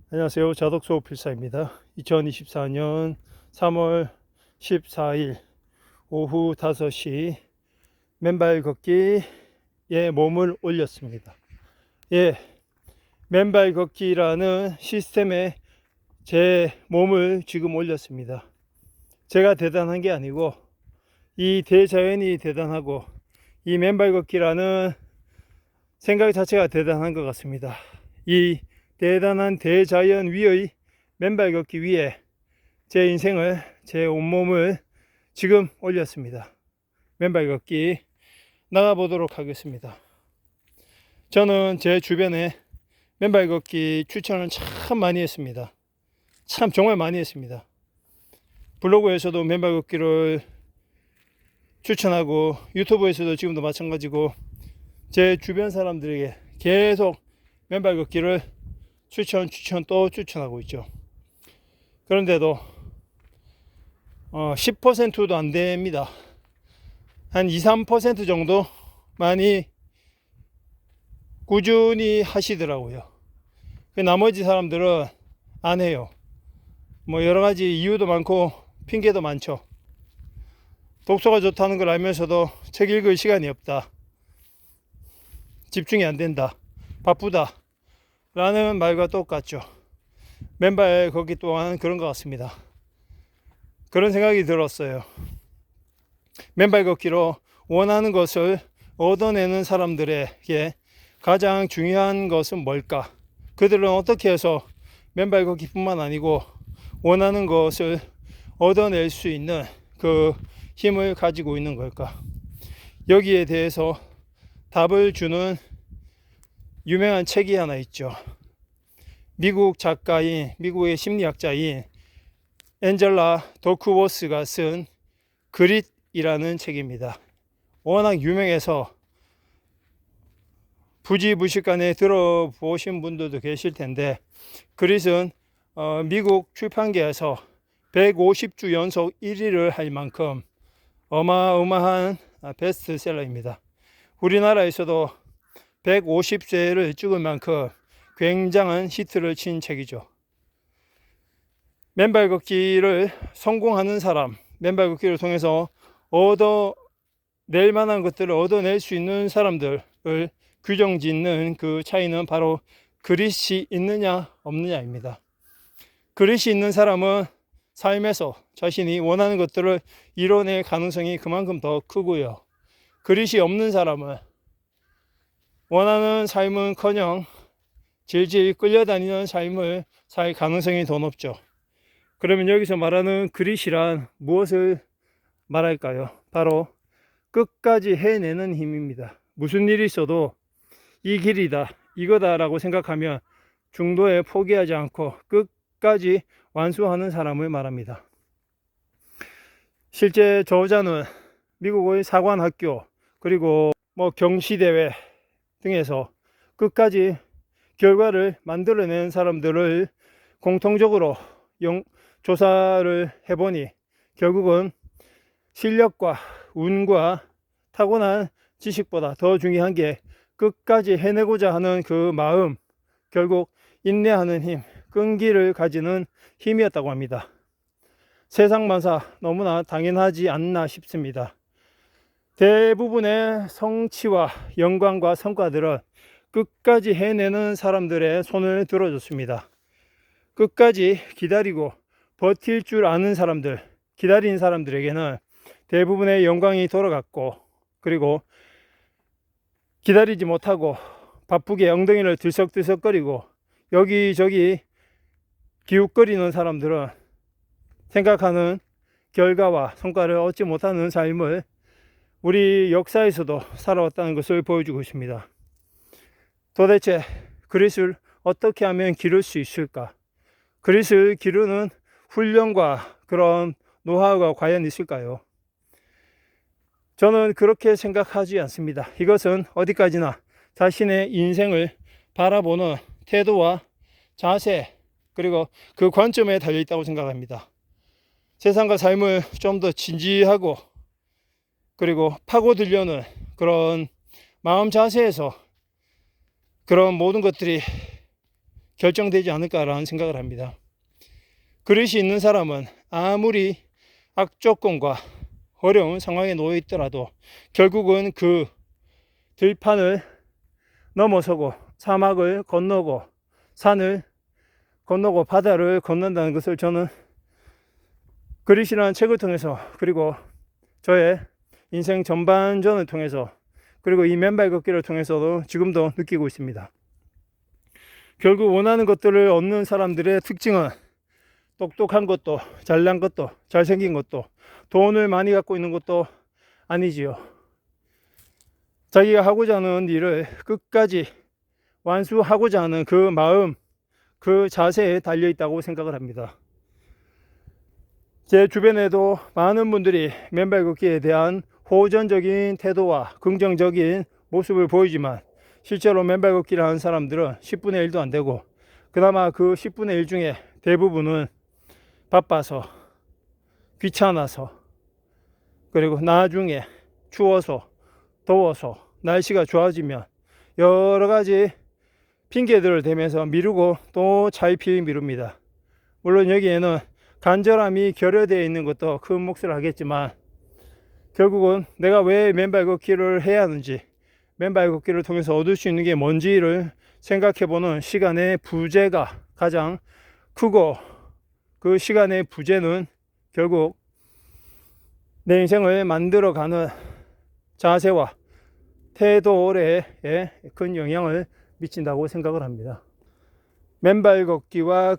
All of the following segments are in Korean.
안녕하세요. 자덕소 필사입니다. 2024년 3월 14일 오후 5시 맨발 걷기에 몸을 올렸습니다. 맨발 걷기라는 시스템에 제 몸을 지금 올렸습니다. 제가 대단한 게 아니고 이 대자연이 대단하고 이 맨발 걷기라는 생각 자체가 대단한 것 같습니다. 이 대단한 대자연 위의 맨발 걷기 위에 제 인생을, 제 온몸을 지금 올렸습니다. 맨발 걷기 나가보도록 하겠습니다. 저는 제 주변에 맨발 걷기 추천을 참 많이 했습니다. 참 정말 많이 했습니다. 블로그에서도 맨발 걷기를 추천하고 유튜브에서도 지금도 마찬가지고 제 주변 사람들에게 계속 맨발 걷기를 추천 또 추천하고 있죠. 그런데도 10%도 안 됩니다. 한 2, 3% 정도 많이 꾸준히 하시더라고요. 나머지 사람들은 안 해요. 뭐 여러 가지 이유도 많고 핑계도 많죠. 독서가 좋다는 걸 알면서도 책 읽을 시간이 없다, 집중이 안 된다, 바쁘다 라는 말과 똑같죠. 맨발 걷기 또한 그런 것 같습니다. 그런 생각이 들었어요. 맨발 걷기로 원하는 것을 얻어내는 사람들에게 가장 중요한 것은 뭘까? 그들은 어떻게 해서 맨발 걷기 뿐만 아니고 원하는 것을 얻어낼 수 있는 그 힘을 가지고 있는 걸까? 여기에 대해서 답을 주는 유명한 책이 하나 있죠. 미국의 심리학자인 엔젤라 더크워스가 쓴 그릿이라는 책입니다. 워낙 유명해서 부지부식간에 들어보신 분들도 계실 텐데, 그릿은 미국 출판계에서 150주 연속 1위를 할 만큼 어마어마한 베스트셀러입니다. 우리나라에서도 150세를 찍을 만큼 굉장한 히트를 친 책이죠. 맨발 걷기를 성공하는 사람, 맨발 걷기를 통해서 얻어낼 만한 것들을 얻어낼 수 있는 사람들을 규정 짓는 그 차이는 바로 그릿이 있느냐 없느냐입니다. 그릿이 있는 사람은 삶에서 자신이 원하는 것들을 이뤄낼 가능성이 그만큼 더 크고요. 그릿이 없는 사람은 원하는 삶은커녕 질질 끌려다니는 삶을 살 가능성이 더 높죠. 그러면 여기서 말하는 그릿이란 무엇을 말할까요? 바로 끝까지 해내는 힘입니다. 무슨 일이 있어도 이 길이다, 이거다 라고 생각하면 중도에 포기하지 않고 끝까지 완수하는 사람을 말합니다. 실제 저자는 미국의 사관학교 그리고 경시대회 등에서 끝까지 결과를 만들어낸 사람들을 공통적으로 조사를 해보니 결국은 실력과 운과 타고난 지식보다 더 중요한 게 끝까지 해내고자 하는 그 마음, 결국 인내하는 힘, 끈기를 가지는 힘이었다고 합니다. 세상만사 너무나 당연하지 않나 싶습니다. 대부분의 성취와 영광과 성과들은 끝까지 해내는 사람들의 손을 들어줬습니다. 끝까지 기다리고 버틸 줄 아는 사람들, 기다린 사람들에게는 대부분의 영광이 돌아갔고, 그리고 기다리지 못하고 바쁘게 엉덩이를 들썩들썩거리고 여기저기 기웃거리는 사람들은 생각하는 결과와 성과를 얻지 못하는 삶을 우리 역사에서도 살아왔다는 것을 보여주고 있습니다. 도대체 그릿을 어떻게 하면 기를 수 있을까? 그릿을 기르는 훈련과 그런 노하우가 과연 있을까요? 저는 그렇게 생각하지 않습니다. 이것은 어디까지나 자신의 인생을 바라보는 태도와 자세, 그리고 그 관점에 달려있다고 생각합니다. 세상과 삶을 좀 더 진지하고 그리고 파고들려는 그런 마음 자세에서 그런 모든 것들이 결정되지 않을까라는 생각을 합니다. 그릇이 있는 사람은 아무리 악조건과 어려운 상황에 놓여 있더라도 결국은 그 들판을 넘어서고 사막을 건너고 산을 건너고 바다를 건넌다는 것을 저는 그릿이라는 책을 통해서, 그리고 저의 인생 전반전을 통해서, 그리고 이 맨발 걷기를 통해서도 지금도 느끼고 있습니다. 결국 원하는 것들을 얻는 사람들의 특징은 똑똑한 것도, 잘난 것도, 잘생긴 것도, 돈을 많이 갖고 있는 것도 아니지요. 자기가 하고자 하는 일을 끝까지 완수하고자 하는 그 마음, 그 자세에 달려 있다고 생각을 합니다. 제 주변에도 많은 분들이 맨발 걷기에 대한 호전적인 태도와 긍정적인 모습을 보이지만 실제로 맨발 걷기를 하는 사람들은 10분의 1도 안 되고, 그나마 그 10분의 1 중에 대부분은 바빠서, 귀찮아서, 그리고 나중에 추워서, 더워서, 날씨가 좋아지면 여러 가지 핑계들을 대면서 미루고 또 차일피일 미룹니다. 물론 여기에는 간절함이 결여되어 있는 것도 큰 몫을 하겠지만, 결국은 내가 왜 맨발 걷기를 해야 하는지, 맨발 걷기를 통해서 얻을 수 있는 게 뭔지를 생각해보는 시간의 부재가 가장 크고, 그 시간의 부재는 결국 내 인생을 만들어가는 자세와 태도에 큰 영향을 미친다고 생각을 합니다. 맨발 걷기와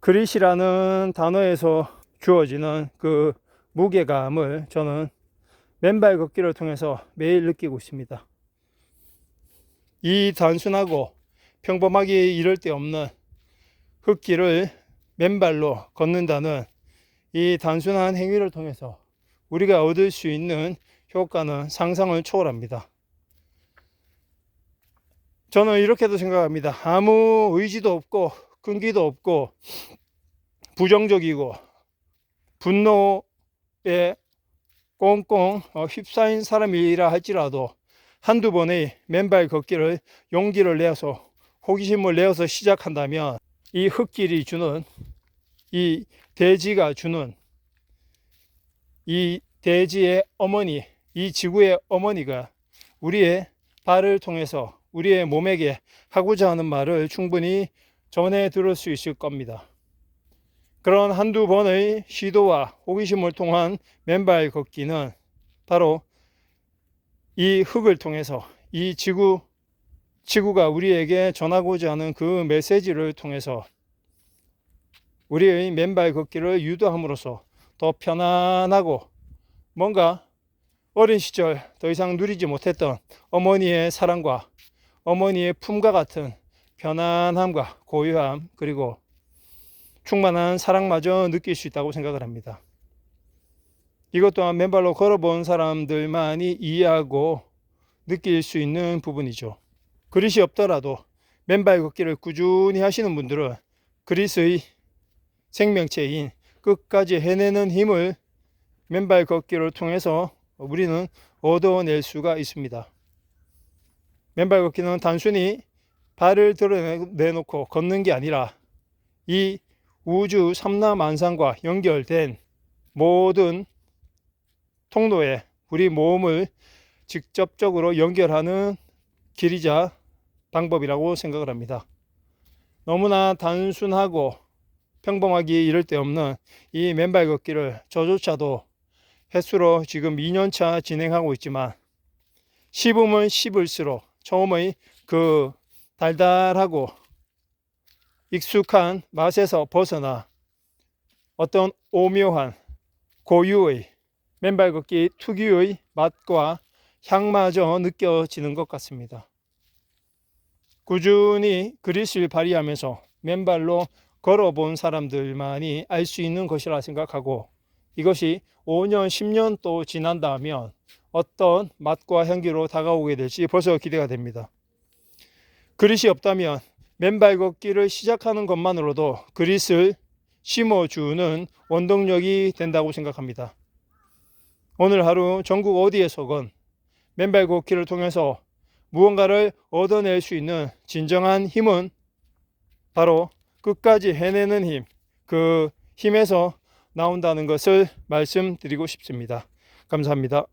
그릿이라는 단어에서 주어지는 그 무게감을 저는 맨발 걷기를 통해서 매일 느끼고 있습니다. 이 단순하고 평범하게 이럴 데 없는 흙길을 맨발로 걷는다는 이 단순한 행위를 통해서 우리가 얻을 수 있는 효과는 상상을 초월합니다. 저는 이렇게도 생각합니다. 아무 의지도 없고 끈기도 없고 부정적이고 분노에 꽁꽁 휩싸인 사람이라 할지라도 한두 번의 맨발 걷기를 용기를 내어서 호기심을 내어서 시작한다면 이 흙길이 주는, 이 대지가 주는, 이 대지의 어머니, 이 지구의 어머니가 우리의 발을 통해서 우리의 몸에게 하고자 하는 말을 충분히 전해 들을 수 있을 겁니다. 그런 한두 번의 시도와 호기심을 통한 맨발 걷기는 바로 이 흙을 통해서, 이 지구가 우리에게 전하고자 하는 그 메시지를 통해서 우리의 맨발 걷기를 유도함으로써 더 편안하고, 뭔가 어린 시절 더 이상 누리지 못했던 어머니의 사랑과 어머니의 품과 같은 편안함과 고요함, 그리고 충만한 사랑마저 느낄 수 있다고 생각을 합니다. 이것 또한 맨발로 걸어본 사람들만이 이해하고 느낄 수 있는 부분이죠. 그릿이 없더라도 맨발 걷기를 꾸준히 하시는 분들은 그릿의 생명체인 끝까지 해내는 힘을 맨발 걷기를 통해서 우리는 얻어낼 수가 있습니다. 맨발 걷기는 단순히 발을 드러내놓고 걷는 게 아니라 이 우주 삼라만상과 연결된 모든 통로에 우리 몸을 직접적으로 연결하는 길이자 방법이라고 생각을 합니다. 너무나 단순하고 평범하기 이를 데 없는 이 맨발 걷기를 저조차도 횟수로 지금 2년차 진행하고 있지만 씹으면 씹을수록 처음의 그 달달하고 익숙한 맛에서 벗어나 어떤 오묘한 고유의 맨발 걷기 특유의 맛과 향마저 느껴지는 것 같습니다. 꾸준히 그릿을 발휘하면서 맨발로 걸어본 사람들만이 알 수 있는 것이라 생각하고, 이것이 5년, 10년 또 지난다면 어떤 맛과 향기로 다가오게 될지 벌써 기대가 됩니다. 그릿이 없다면 맨발 걷기를 시작하는 것만으로도 그릿을 심어주는 원동력이 된다고 생각합니다. 오늘 하루 전국 어디에서건 맨발 걷기를 통해서 무언가를 얻어낼 수 있는 진정한 힘은 바로 끝까지 해내는 힘, 그 힘에서 나온다는 것을 말씀드리고 싶습니다. 감사합니다.